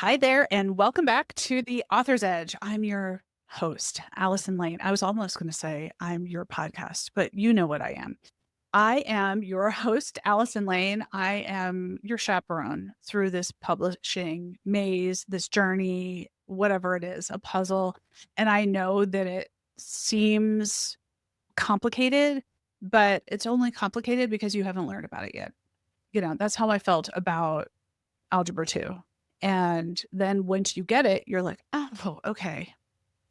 Hi there, and welcome back to the Author's Edge. I'm your host, Allison Lane. I was almost going to say I'm your podcast, but you know what I am. I am your host, Allison Lane. I am your chaperone through this publishing maze, this journey, whatever it is, a puzzle. And I know that it seems complicated, but it's only complicated because you haven't learned about it yet. That's how I felt about Algebra 2. And then once you get it, you're like, oh, okay,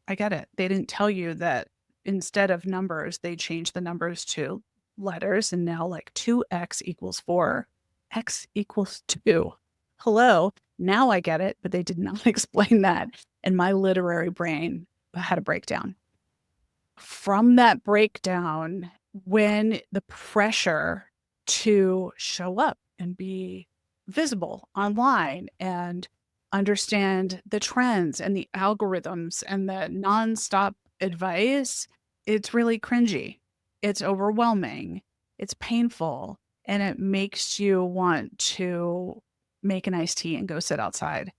I get it. They didn't tell you that instead of numbers, they changed the numbers to letters. And now, like 2x equals 4, x equals 2. Hello. Now I get it, but they did not explain that. And my literary brain had a breakdown. From that breakdown, when the pressure to show up and be visible online and understand the trends and the algorithms and the nonstop advice, it's really cringy. It's overwhelming. It's painful. And it makes you want to make an iced tea and go sit outside.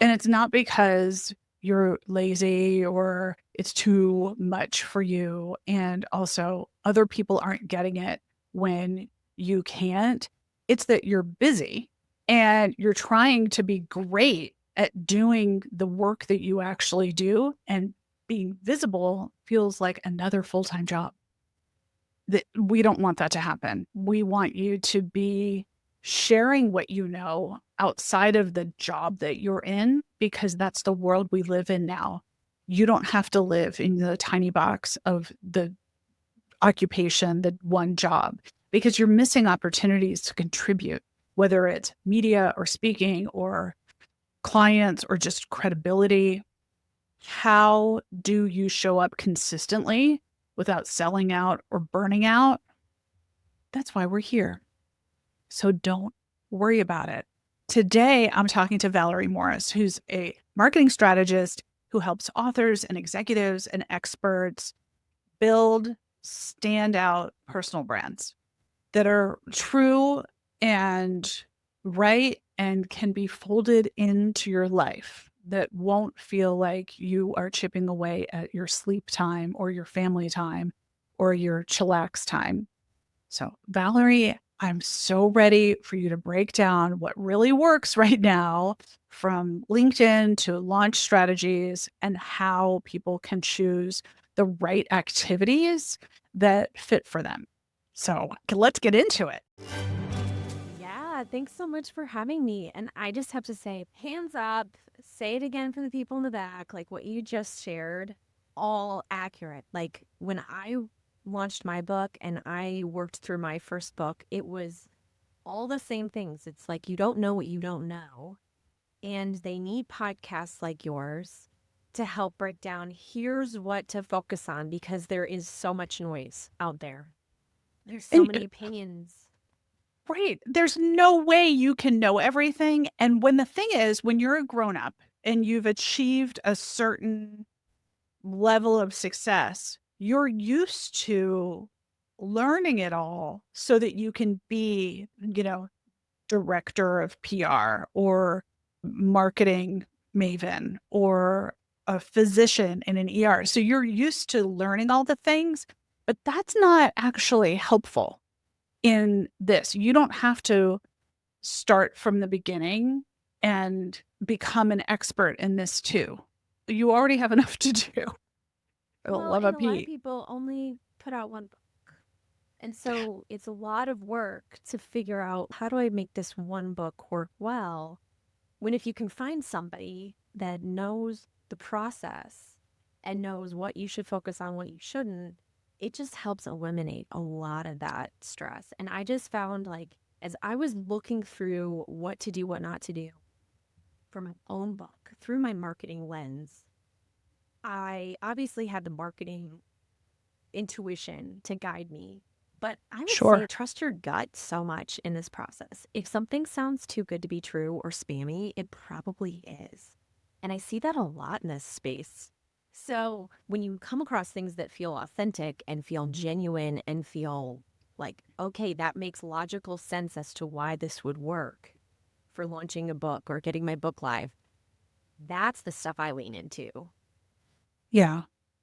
And it's not because you're lazy or it's too much for you. And also, other people aren't getting it when you can't. It's that you're busy and you're trying to be great at doing the work that you actually do. And being visible feels like another full-time job. That we don't want that to happen. We want you to be sharing what you know outside of the job that you're in, because that's the world we live in now. You don't have to live in the tiny box of the occupation, the one job, because you're missing opportunities to contribute, whether it's media or speaking or clients or just credibility. How do you show up consistently without selling out or burning out? That's why we're here. So don't worry about it. Today, I'm talking to Valerie Morris, who's a marketing strategist who helps authors and executives and experts build standout personal brands that are true and right and can be folded into your life, that won't feel like you are chipping away at your sleep time or your family time or your chillax time. So, Valerie, I'm so ready for you to break down what really works right now, from LinkedIn to launch strategies, and how people can choose the right activities that fit for them. So let's get into it. Yeah, thanks so much for having me. And I just have to say, hands up, say it again for the people in the back, like what you just shared, all accurate. Like when I launched my book and I worked through my first book, it was all the same things. It's like you don't know what you don't know. And they need podcasts like yours to help break down here's what to focus on, because there is so much noise out there. There's so And many opinions. right, there's no way you can know everything. And when the thing is, when you're a grown up and you've achieved a certain level of success, you're used to learning it all so that you can be, director of PR or marketing maven or a physician in an ER. So you're used to learning all the things, but that's not actually helpful in this. You don't have to start from the beginning and become an expert in this too. You already have enough to do. I Well, love a and a lot of Pete. people only put out one book. And so it's a lot of work to figure out, how do I make this one book work well? When if you can find somebody that knows the process and knows what you should focus on, what you shouldn't, it just helps eliminate a lot of that stress. And I just found, like, as I was looking through what to do, what not to do for my own book through my marketing lens, I obviously had the marketing intuition to guide me. But I would say Sure. trust your gut so much in this process. If something sounds too good to be true or spammy, it probably is. And I see that a lot in this space. So when you come across things that feel authentic and feel genuine and feel like, okay, that makes logical sense as to why this would work for launching a book or getting my book live. That's the stuff I lean into. Yeah.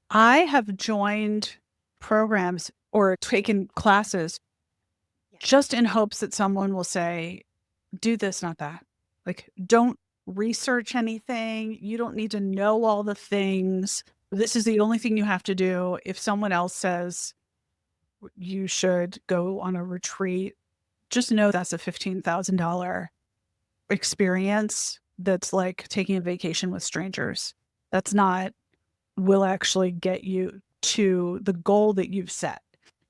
I have joined programs or taken classes Yeah. just in hopes that someone will say, do this, not that. Like, don't research anything. You don't need to know all the things. This is the only thing you have to do. If someone else says you should go on a retreat, just know that's a $15,000 experience that's like taking a vacation with strangers. That's not will actually get you to the goal that you've set.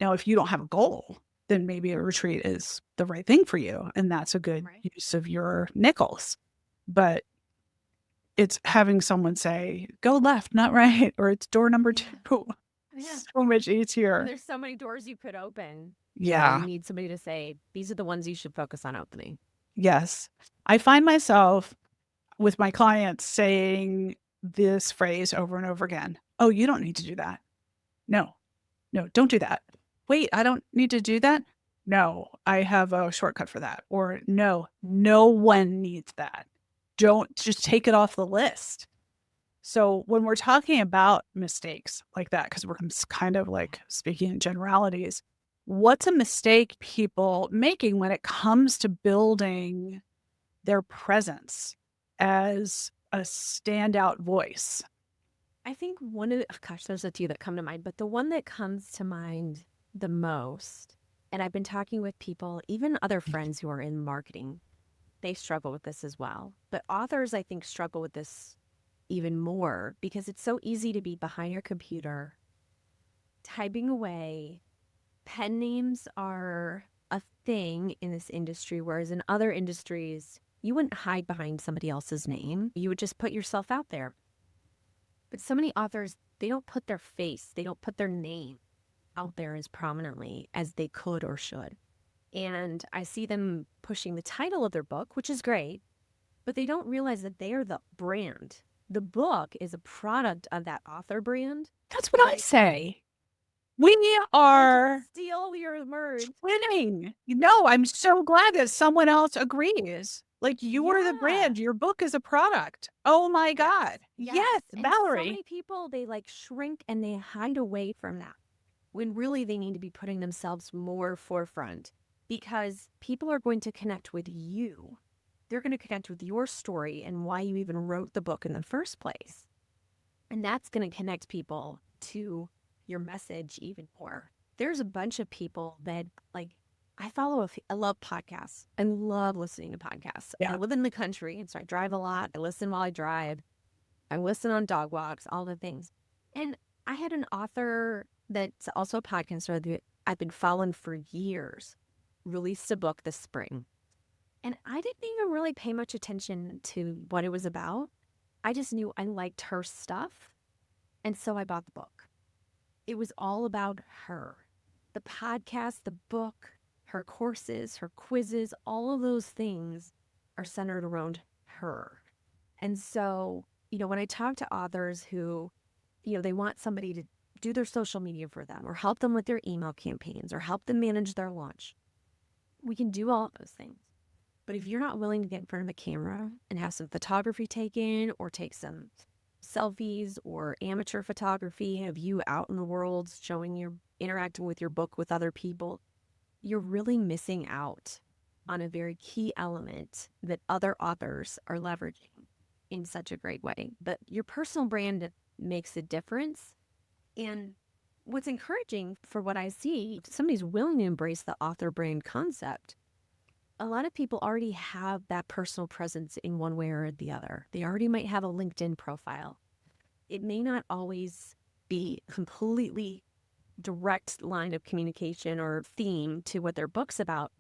Now, if you don't have a goal, then maybe a retreat is the right thing for you. And that's a good Right. use of your nickels. But it's having someone say, go left, not right, or it's door number Yeah. 2. Yeah. So much And easier. there's so many doors you could open. Yeah. You need somebody to say, these are the ones you should focus on opening. Yes. I find myself with my clients saying this phrase over and over again. Oh, you don't need to do that. No, no, don't do that. Wait, I don't need to do that? No, I have a shortcut for that. Or no, no one needs that. Don't just take it off the list. So when we're talking about mistakes like that, because we're kind of like speaking in generalities, what's a mistake people making when it comes to building their presence as a standout voice? I think one of the, oh gosh, there's a few that come to mind, but the one that comes to mind the most, and I've been talking with people, even other friends who are in marketing, they struggle with this as well. But authors, I think, struggle with this even more because it's so easy to be behind your computer, typing away. Pen names are a thing in this industry, whereas in other industries, you wouldn't hide behind somebody else's name. You would just put yourself out there. But so many authors, they don't put their face, they don't put their name out there as prominently as they could or should. And I see them pushing the title of their book, which is great, but they don't realize that they are the brand. The book is a product of that author brand. That's what I say. We are steal your words. winning. No, I'm so glad that someone else agrees. Like you are the Yeah. brand. Your book is a product. Oh my God. Yes, And Valerie. so many people, they like shrink and they hide away from that when really they need to be putting themselves more forefront because people are going to connect with you. They're going to connect with your story and why you even wrote the book in the first place. And that's going to connect people to your message even more. There's a bunch of people that like, I love podcasts. I love listening to podcasts. Yeah. I live in the country, and so I drive a lot. I listen while I drive. I listen on dog walks, all the things. And I had an author that's also a podcaster that I've been following for years, released a book this spring. And I didn't even really pay much attention to what it was about. I just knew I liked her stuff. And so I bought the book. It was all about her. The podcast, the book, her courses, her quizzes, all of those things are centered around her. And so, when I talk to authors who, they want somebody to do their social media for them or help them with their email campaigns or help them manage their launch, we can do all of those things. But if you're not willing to get in front of a camera and have some photography taken or take some selfies or amateur photography of you out in the world showing you're interacting with your book with other people, you're really missing out on a very key element that other authors are leveraging in such a great way. But your personal brand makes a difference. And what's encouraging for what I see, if somebody's willing to embrace the author brand concept, a lot of people already have that personal presence in one way or the other. They already might have a LinkedIn profile. It may not always be completely direct line of communication or theme to what their book's about,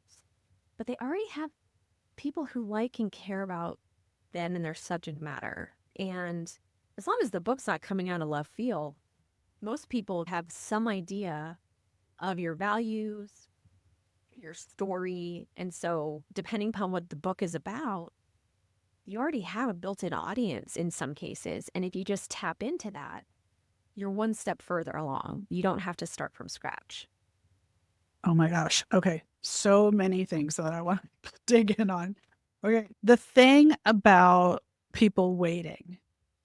but they already have people who like and care about them and their subject matter. And as long as the book's not coming out of left field, most people have some idea of your values, your story. And so depending upon what the book is about, you already have a built-in audience in some cases. And if you just tap into that, you're one step further along. You don't have to start from scratch. Oh my gosh. Okay. So many things that I want to dig in on. Okay. The thing about people waiting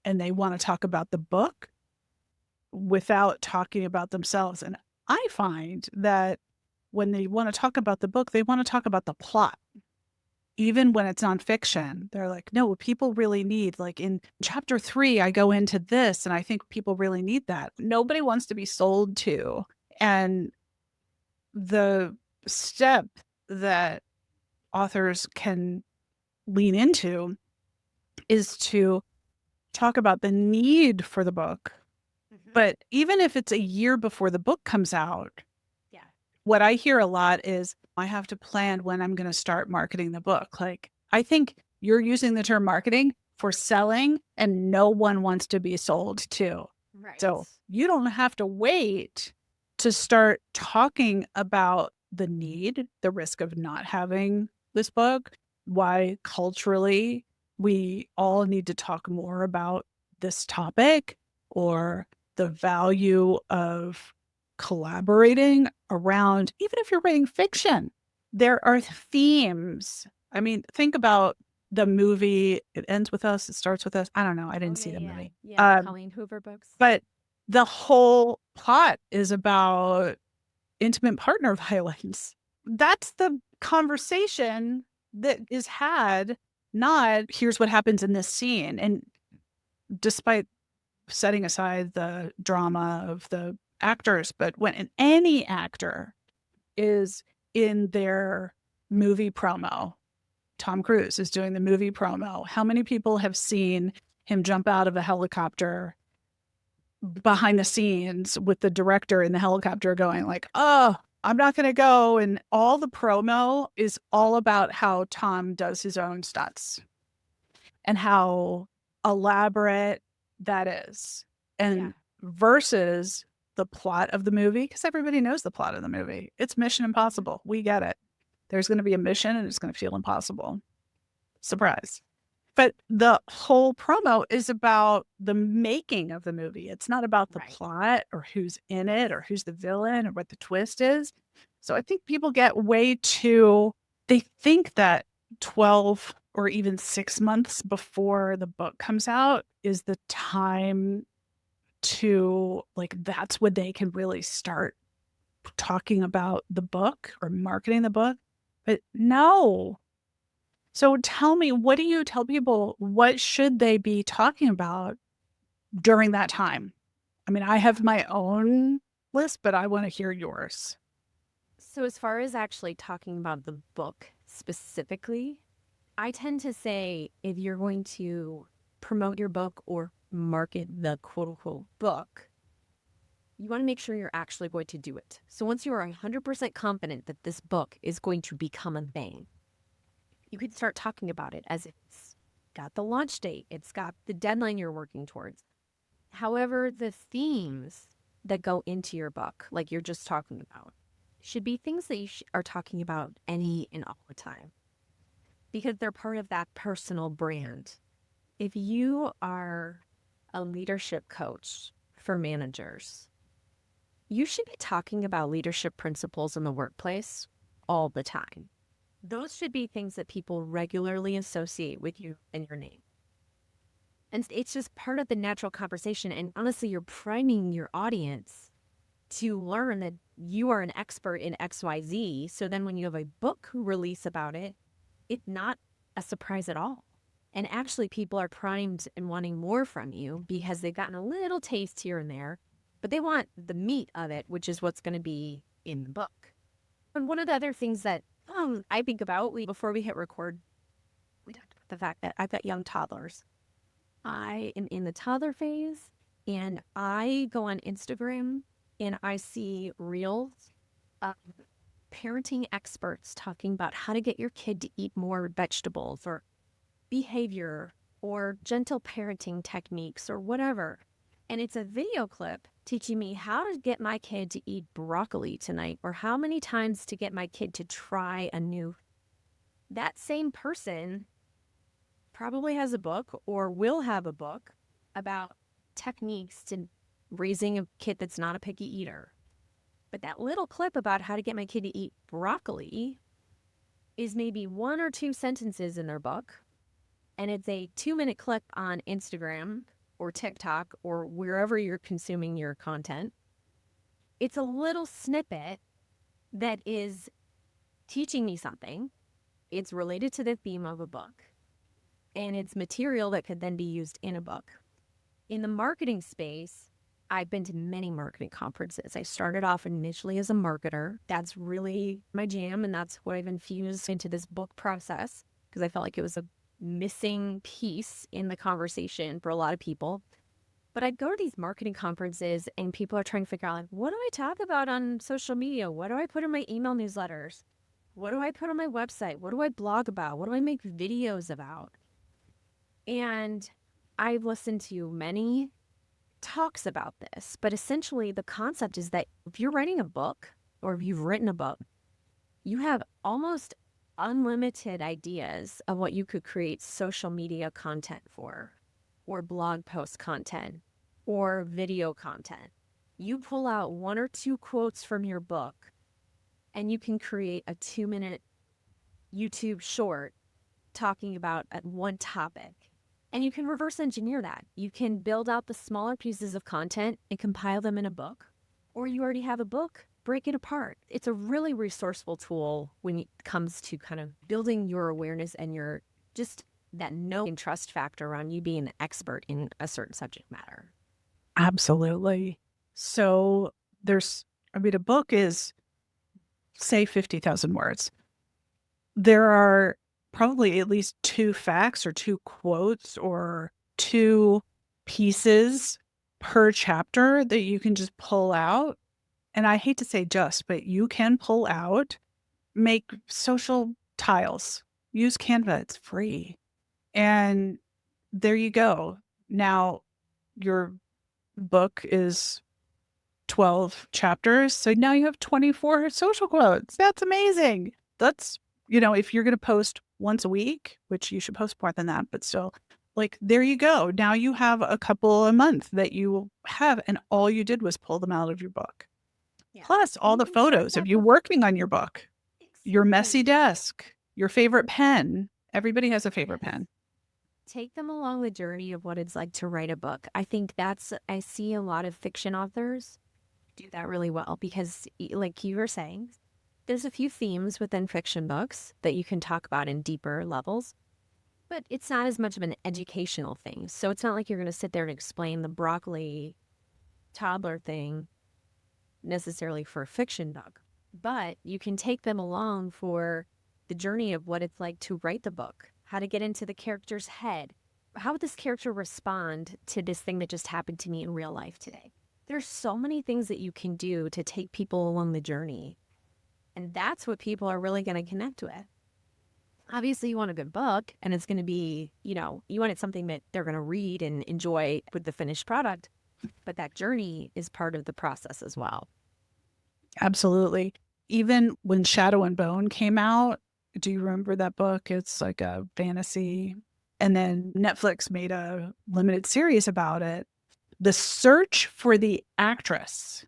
and they want to talk about the book without talking about themselves. And I find that when they want to talk about the book, they want to talk about the plot. Even when it's nonfiction, they're like, no, people really need, like in chapter 3, I go into this, and I think people really need that. Nobody wants to be sold to. And the step that authors can lean into is to talk about the need for the book. But even if it's a year before the book comes out, Yeah. what I hear a lot is I have to plan when I'm going to start marketing the book. Like, I think you're using the term marketing for selling, and no one wants to be sold to. Right. So you don't have to wait to start talking about the need, the risk of not having this book, why culturally we all need to talk more about this topic, or the value of collaborating around, even if you're writing fiction, there are themes. I mean, think about the movie. It ends with us. It starts with us. I don't know. I didn't see the movie. Yeah, the Colleen Hoover books. But the whole plot is about intimate partner violence. That's the conversation that is had, not here's what happens in this scene. And despite setting aside the drama of the actors, but when any actor is in their movie promo, Tom Cruise is doing the movie promo. How many people have seen him jump out of a helicopter behind the scenes with the director in the helicopter going like, oh, I'm not going to go. And all the promo is all about how Tom does his own stunts and how elaborate that is. And versus the plot of the movie, because everybody knows the plot of the movie. It's Mission Impossible. We get it. There's going to be a mission and it's going to feel impossible. Surprise. But the whole promo is about the making of the movie. It's not about the plot or who's in it or who's the villain or what the twist is. So I think people get way too, they think that 12 or even 6 months before the book comes out is the time to, like, that's when they can really start talking about the book or marketing the book. But no. So tell me, what do you tell people? What should they be talking about during that time? I mean, I have my own list, but I want to hear yours. So as far as actually talking about the book specifically, I tend to say if you're going to promote your book or market the quote unquote book, you want to make sure you're actually going to do it. So once you are 100% confident that this book is going to become a thing, you could start talking about it as if it's got the launch date, it's got the deadline you're working towards. However, the themes that go into your book, like you're just talking about, should be things that you are talking about any and all the time, because they're part of that personal brand. If you are a leadership coach for managers, you should be talking about leadership principles in the workplace all the time. Those should be things that people regularly associate with you and your name. And it's just part of the natural conversation. And honestly, you're priming your audience to learn that you are an expert in XYZ. So then when you have a book release about it, it's not a surprise at all. And actually, people are primed and wanting more from you because they've gotten a little taste here and there, but they want the meat of it, which is what's going to be in the book. And one of the other things that I think about before we hit record, we talked about the fact that I've got young toddlers. I am in the toddler phase, and I go on Instagram and I see reels of parenting experts talking about how to get your kid to eat more vegetables or behavior or gentle parenting techniques or whatever. And it's a video clip teaching me how to get my kid to eat broccoli tonight or how many times to get my kid to try a new. That same person probably has a book or will have a book about techniques to raising a kid that's not a picky eater. But that little clip about how to get my kid to eat broccoli is maybe 1 or 2 sentences in their book, and it's a 2-minute clip on Instagram or TikTok or wherever you're consuming your content. It's a little snippet that is teaching me something. It's related to the theme of a book, and it's material that could then be used in a book. In the marketing space, I've been to many marketing conferences. I started off initially as a marketer. That's really my jam, and that's what I've infused into this book process because I felt like it was a missing piece in the conversation for a lot of people. But I'd go to these marketing conferences and people are trying to figure out, like, what do I talk about on social media? What do I put in my email newsletters? What do I put on my website? What do I blog about? What do I make videos about? And I've listened to many talks about this, but essentially the concept is that if you're writing a book or if you've written a book, you have almost unlimited ideas of what you could create social media content for, or blog post content, or video content. You pull out 1 or 2 quotes from your book and you can create a 2-minute YouTube short talking about one topic. And you can reverse engineer that. You can build out the smaller pieces of content and compile them in a book. Or you already have a book, break it apart. It's a really resourceful tool when it comes to kind of building your awareness and your just that know and trust factor around you being an expert in a certain subject matter. Absolutely. So a book is, say, 50,000 words. There are probably at least 2 facts or 2 quotes or 2 pieces per chapter that you can just pull out. And I hate to say just, but you can pull out, make social tiles, use Canva, it's free. And there you go. Now your book is 12 chapters. So now you have 24 social quotes. That's amazing. That's, if you're going to post once a week, which you should post more than that, but still, like, there you go. Now you have a couple a month that you have, and all you did was pull them out of your book. Yeah. Plus all the photos of you working on your book, your messy desk, your favorite pen. Everybody has a favorite pen. Take them along the journey of what it's like to write a book. I think I see a lot of fiction authors do that really well because, like you were saying, there's a few themes within fiction books that you can talk about in deeper levels, but it's not as much of an educational thing. So it's not like you're going to sit there and explain the broccoli toddler thing necessarily for a fiction book, but you can take them along for the journey of what it's like to write the book, how to get into the character's head. How would this character respond to this thing that just happened to me in real life today? There's so many things that you can do to take people along the journey. And that's what people are really going to connect with. Obviously, you want a good book, and it's going to be, you want it something that they're going to read and enjoy with the finished product. But that journey is part of the process as well. Absolutely. Even when Shadow and Bone came out, do you remember that book? It's like a fantasy. And then Netflix made a limited series about it. The search for the actress,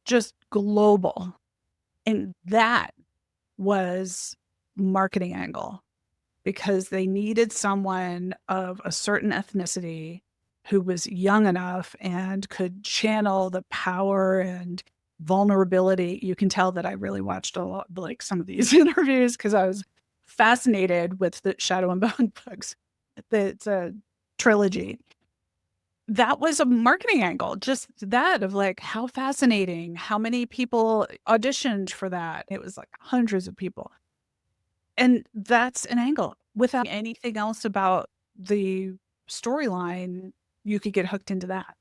just global. And that was marketing angle because they needed someone of a certain ethnicity who was young enough and could channel the power and vulnerability. You can tell that I really watched a lot, like some of these interviews, because I was fascinated with the Shadow and Bone books. It's a trilogy. That was a marketing angle, just that of like, how fascinating, how many people auditioned for that. It was like hundreds of people. And that's an angle. Without anything else about the storyline, you could get hooked into that.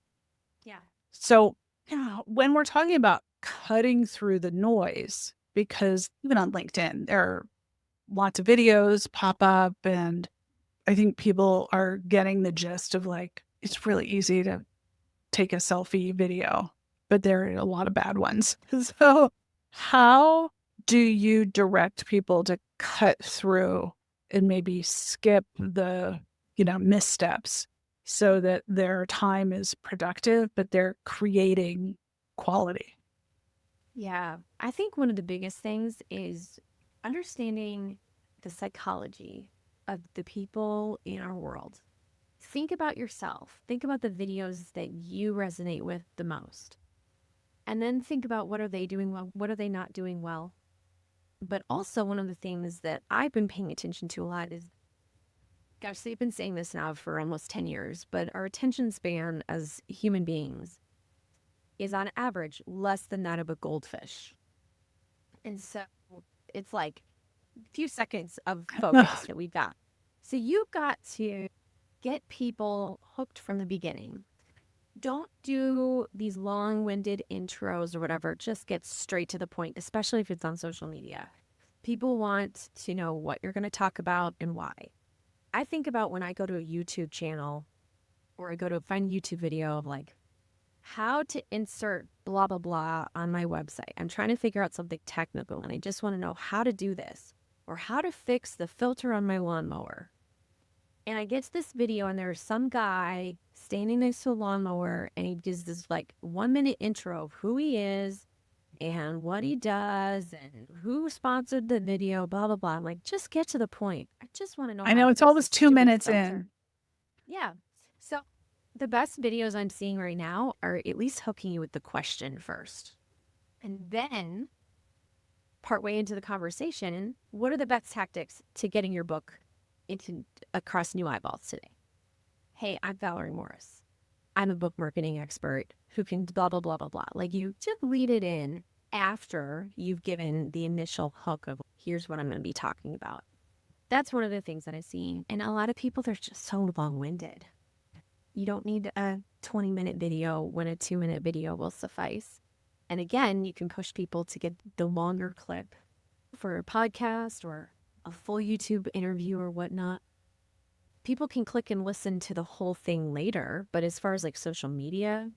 Yeah. So, yeah, when we're talking about cutting through the noise, because even on LinkedIn, there are lots of videos pop up, and I think people are getting the gist of like, it's really easy to take a selfie video, but there are a lot of bad ones. So how do you direct people to cut through and maybe skip the, missteps so that their time is productive, but they're creating quality? Yeah. I think one of the biggest things is understanding the psychology of the people in our world. Think about yourself. Think about the videos that you resonate with the most. And then think about what are they doing well? What are they not doing well? But also one of the things that I've been paying attention to a lot is, gosh, they've been saying this now for almost 10 years, but our attention span as human beings is on average less than that of a goldfish. And so it's like a few seconds of focus that we've got. So you've got to get people hooked from the beginning. Don't do these long-winded intros or whatever. Just get straight to the point, especially if it's on social media. People want to know what you're going to talk about and why. I think about when I go to a YouTube channel or I go to find a YouTube video of like how to insert blah, blah, blah on my website. I'm trying to figure out something technical and I just want to know how to do this or how to fix the filter on my lawnmower. And I get to this video and there's some guy standing next to a lawnmower and he gives this like 1-minute intro of who he is and what he does and who sponsored the video, blah, blah, blah. I'm like, just get to the point. I just want to know I how know to it's fix always this 2 stupid minutes filter. in. Yeah. So the best videos I'm seeing right now are at least hooking you with the question first. And then partway into the conversation, what are the best tactics to getting your book into across new eyeballs today? Hey, I'm Valerie Morris. I'm a book marketing expert who can blah, blah, blah, blah, blah. Like you just lead it in after you've given the initial hook of here's what I'm going to be talking about. That's one of the things that I've seen. And a lot of people, they're just so long-winded. You don't need a 20-minute video when a 2-minute video will suffice. And again, you can push people to get the longer clip for a podcast or a full YouTube interview or whatnot. People can click and listen to the whole thing later, but as far as like social media,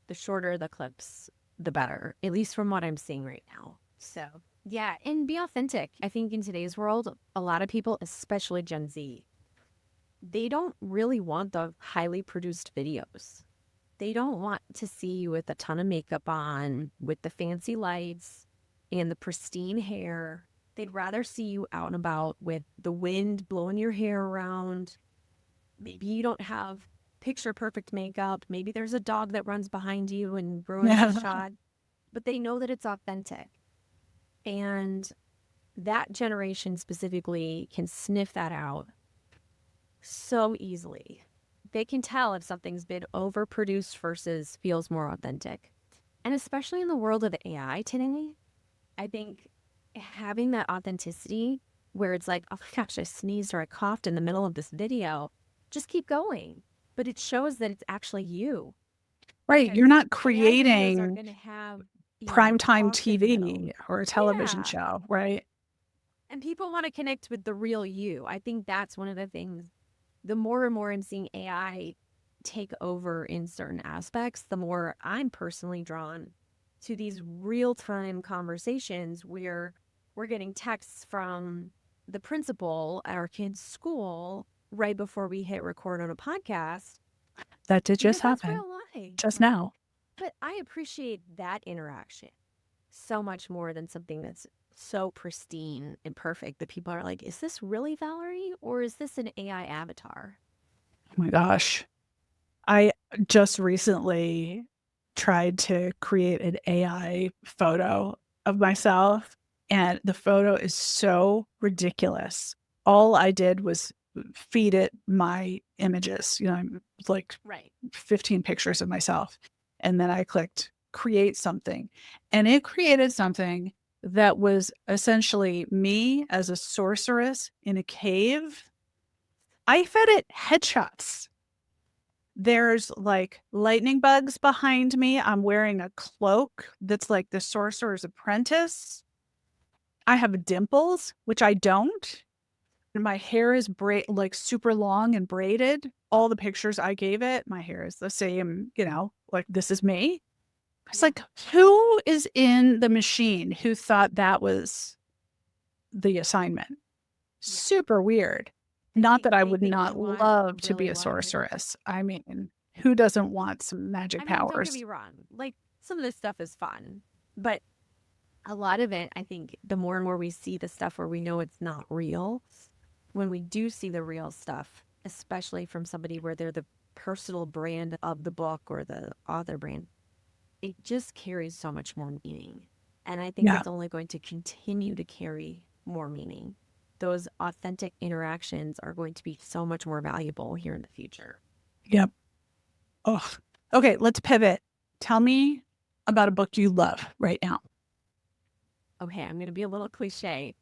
the shorter the clips, the better, at least from what I'm seeing right now. So yeah, and be authentic. I think in today's world, a lot of people, especially Gen Z, they don't really want the highly produced videos. They don't want to see you with a ton of makeup on, with the fancy lights and the pristine hair. They'd rather see you out and about with the wind blowing your hair around. Maybe you don't have picture perfect makeup. Maybe there's a dog that runs behind you and ruins the shot. But they know that it's authentic. And that generation specifically can sniff that out so easily. They can tell if something's been overproduced versus feels more authentic. And especially in the world of AI today, I think having that authenticity where it's like, oh my gosh, I sneezed or I coughed in the middle of this video, just keep going. But it shows that it's actually you. Right. Because You're not AI videos are creating going to have primetime talk in the middle. TV or a television Yeah. show, right? And people want to connect with the real you. I think that's one of the things. The more and more I'm seeing AI take over in certain aspects, the more I'm personally drawn to these real-time conversations where we're getting texts from the principal at our kids' school right before we hit record on a podcast. That did just Because that's happen real life. just now. But I appreciate that interaction so much more than something that's so pristine and perfect that people are like, is this really Valerie or is this an AI avatar? Oh my gosh. I just recently tried to create an AI photo of myself, and the photo is so ridiculous. All I did was feed it my images, like Right. 15 pictures of myself. And then I clicked create something, and it created something that was essentially me as a sorceress in a cave. I fed it headshots. There's like lightning bugs behind me. I'm wearing a cloak that's like the sorcerer's apprentice. I have dimples, which I don't. And my hair is like super long and braided. All the pictures I gave it, my hair is the same, like this is me. It's like, who is in the machine who thought that was the assignment? Super weird. Not that I would not love to be a sorceress. I mean, who doesn't want some magic powers? Don't get me wrong. Like, some of this stuff is fun, but A lot of it, I think, the more and more we see the stuff where we know it's not real, when we do see the real stuff, especially from somebody where they're the personal brand of the book or the author brand, it just carries so much more meaning. And I think Yeah. it's only going to continue to carry more meaning. Those authentic interactions are going to be so much more valuable here in the future. Yep. Oh, okay. Let's pivot. Tell me about a book you love right now. Okay, I'm going to be a little cliche,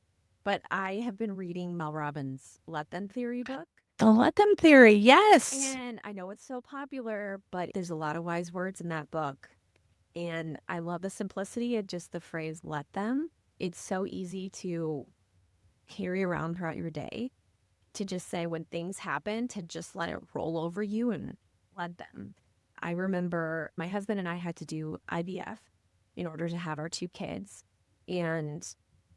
but I have been reading Mel Robbins' Let Them Theory book. The Let Them Theory. Yes. And I know it's so popular, but there's a lot of wise words in that book. And I love the simplicity of just the phrase let them. It's so easy to carry around throughout your day, to just say when things happen, to just let it roll over you and let them. I remember my husband and I had to do IVF in order to have our two kids. And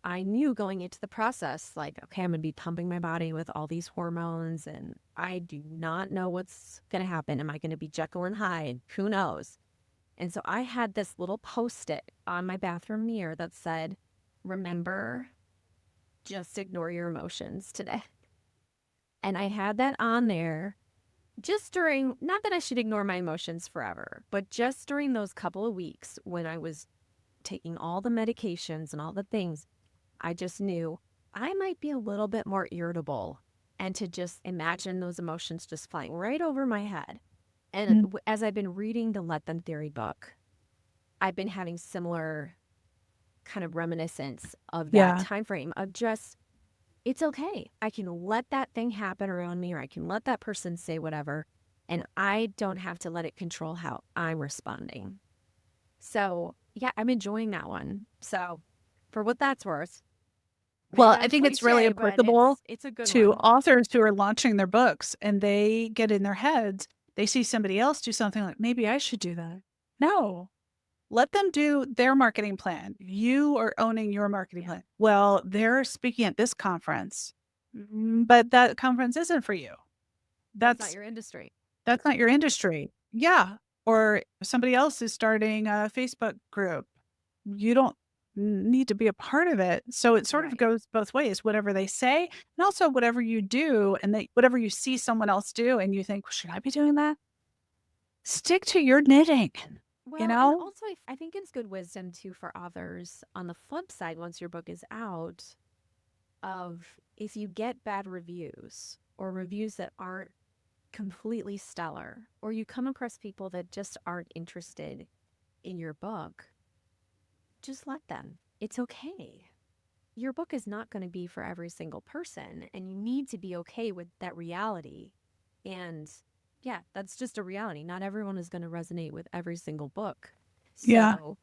I knew going into the process, like, okay, I'm going to be pumping my body with all these hormones, and I do not know what's going to happen. Am I going to be Jekyll and Hyde? Who knows? And so I had this little post-it on my bathroom mirror that said, remember, just ignore your emotions today. And I had that on there just during, not that I should ignore my emotions forever, but just during those couple of weeks when I was taking all the medications and all the things, I just knew I might be a little bit more irritable, and to just imagine those emotions just flying right over my head. And Mm. as I've been reading the Let Them Theory book, I've been having similar kind of reminiscence of that Yeah. time frame of just, it's okay. I can let that thing happen around me, or I can let that person say whatever, and I don't have to let it control how I'm responding. So, yeah, I'm enjoying that one. So, for what that's worth, it Well, I sounds think it's really cliche, but applicable it's a good to one. authors who are launching their books and they get in their heads, they see somebody else do something like, maybe I should do that. No, let them do their marketing plan. You are owning your marketing Yeah, plan. Well, they're speaking at this conference, but that conference isn't for you. that's not That's your industry. that's not your industry. Yeah. Or somebody else is starting a Facebook group. You don't need to be a part of it. So it sort of Right. goes both ways, whatever they say, and also whatever you do, and whatever you see someone else do, and you think, should I be doing that? Stick to your knitting, you Well, and know? also, I think it's good wisdom too for authors on the flip side, once your book is out, of if you get bad reviews or reviews that aren't completely stellar, or you come across people that just aren't interested in your book, just let them. It's okay. Your book is not going to be for every single person, and you need to be okay with that reality. And yeah, that's just a reality. Not everyone is going to resonate with every single book. Yeah. So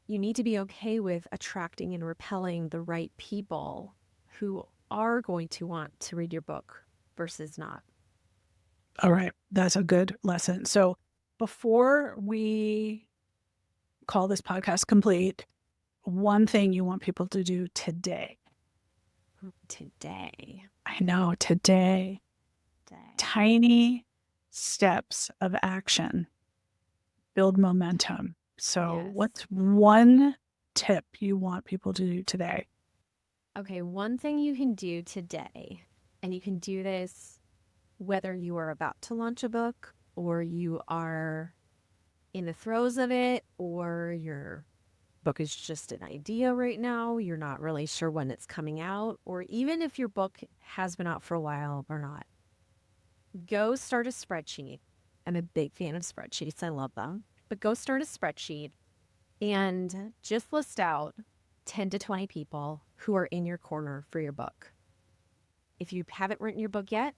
you need to be okay with attracting and repelling the right people who are going to want to read your book versus not. All right. That's a good lesson. So before we call this podcast complete, one thing you want people to do today. Today. I know, today. Day. Tiny steps of action build momentum. So, Yes. what's one tip you want people to do today? Okay, one thing you can do today, and you can do this whether you are about to launch a book or you are in the throes of it, or your book is just an idea right now, you're not really sure when it's coming out, or even if your book has been out for a while or not, go start a spreadsheet. I'm a big fan of spreadsheets, I love them. But go start a spreadsheet and just list out 10 to 20 people who are in your corner for your book. If you haven't written your book yet,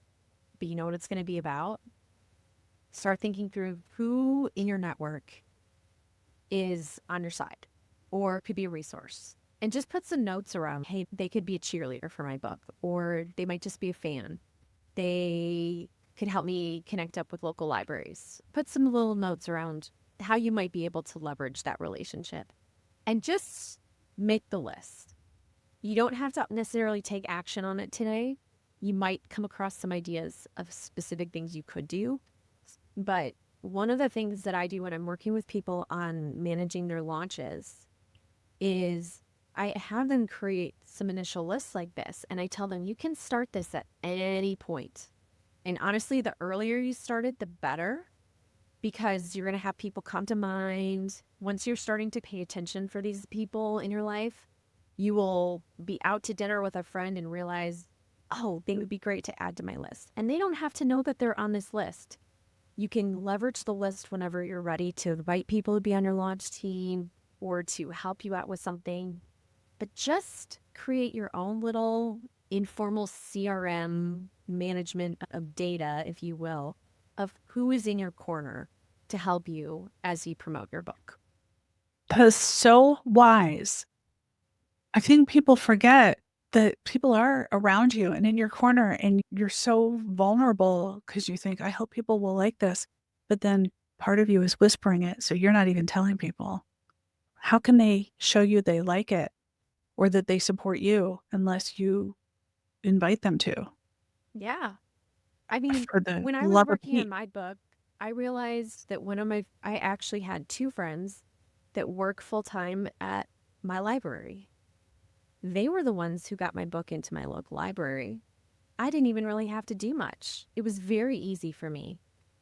but you know what it's going to be about, start thinking through who in your network is on your side or could be a resource. And just put some notes around, hey, they could be a cheerleader for my book, or they might just be a fan. They could help me connect up with local libraries. Put some little notes around how you might be able to leverage that relationship. And just make the list. You don't have to necessarily take action on it today. You might come across some ideas of specific things you could do. But one of the things that I do when I'm working with people on managing their launches is I have them create some initial lists like this, and I tell them you can start this at any point. And honestly, the earlier you start it, the better, because you're going to have people come to mind. Once you're starting to pay attention for these people in your life, you will be out to dinner with a friend and realize, oh, they would be great to add to my list. And they don't have to know that they're on this list. You can leverage the list whenever you're ready to invite people to be on your launch team or to help you out with something. But just create your own little informal CRM management of data, if you will, of who is in your corner to help you as you promote your book. That is so wise. I think people forget that people are around you and in your corner, and you're so vulnerable because you think, I hope people will like this. But then part of you is whispering it, so you're not even telling people. How can they show you they like it or that they support you unless you invite them to? Yeah. I mean, For the when I was love of working on Pete. my book, I realized that I actually had two friends that work full time at my library. They were the ones who got my book into my local library. I didn't even really have to do much. It was very easy for me.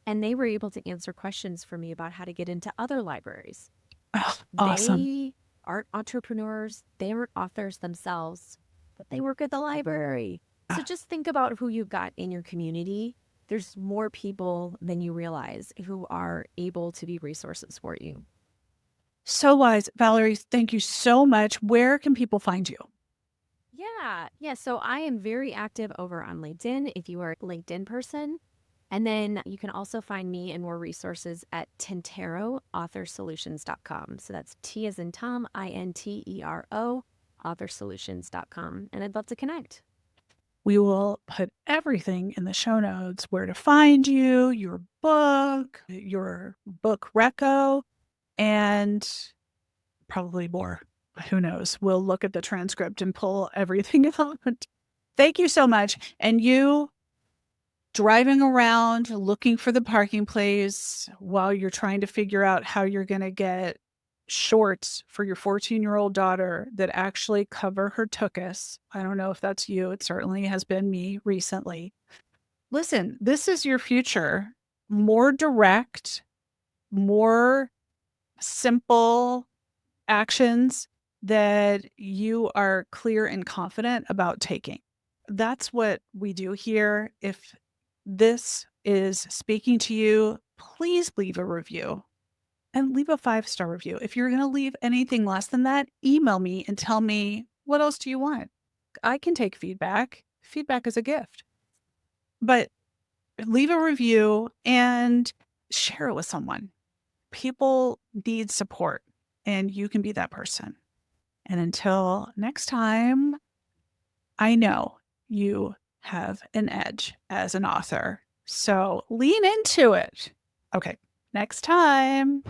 And they were able to answer questions for me about how to get into other libraries. Oh, awesome. They aren't entrepreneurs, they aren't authors themselves, but they work at the library. So just think about who you've got in your community. There's more people than you realize who are able to be resources for you. So wise. Valerie, thank you so much. Where can people find you? Yeah. So I am very active over on LinkedIn if you are a LinkedIn person. And then you can also find me and more resources at tinteroauthorsolutions.com. So that's T as in Tom, INTERO, authorsolutions.com. And I'd love to connect. We will put everything in the show notes, where to find you, your book reco, and probably more. Who knows? We'll look at the transcript and pull everything out. Thank you so much. And you driving around looking for the parking place while you're trying to figure out how you're going to get shorts for your 14-year-old daughter that actually cover her tuchus. I don't know if that's you. It certainly has been me recently. Listen, this is your future. More direct, more simple actions that you are clear and confident about taking. That's what we do here. If this is speaking to you, please leave a review and leave a 5-star review. If you're going to leave anything less than that, email me and tell me, what else do you want? I can take feedback. Feedback is a gift. But leave a review and share it with someone. People need support, and you can be that person. And until next time, I know you have an edge as an author. So lean into it. Okay, next time.